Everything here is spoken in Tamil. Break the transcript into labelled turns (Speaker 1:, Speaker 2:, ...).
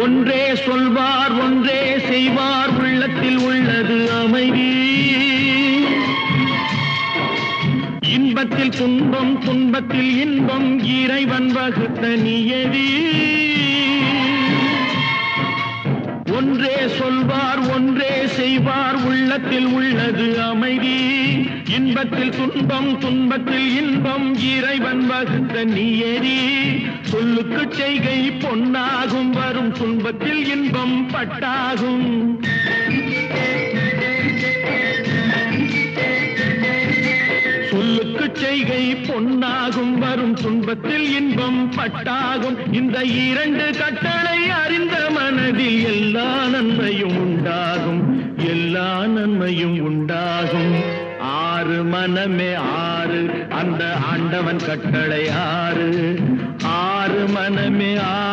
Speaker 1: ஒன்றே சொல்வார் ஒன்றே செய்வார் உள்ளத்தில் உள்ளது அமைதி. இன்பத்தில் துன்பம் துன்பத்தில் இன்பம் இறைவன் வகுத்த நியதி. ஒன்றே சொல்வார் ஒன்றே செய்வார் உள்ளத்தில் உள்ளது அமைதி. இன்பத்தில் துன்பம் துன்பத்தில் இன்பம் இறைவன் வகுத்த நியதி. சொல்லுக்கு செய்கை பொன்னாகும் வரும் துன்பத்தில் இன்பம் பட்டாகும். சொல்லுக்கு செய்கை பொன்னாகும் வரும் துன்பத்தில் இன்பம் பட்டாகும். இந்த இரண்டு கட்டளை அறிந்த மனதில் எல்லா நன்மையும் உண்டாகும், எல்லா நன்மையும் உண்டாகும். ஆறு மனமே ஆறு, அந்த ஆண்டவன் கட்டளை ஆறு. ஆறு மனமே ஆறு.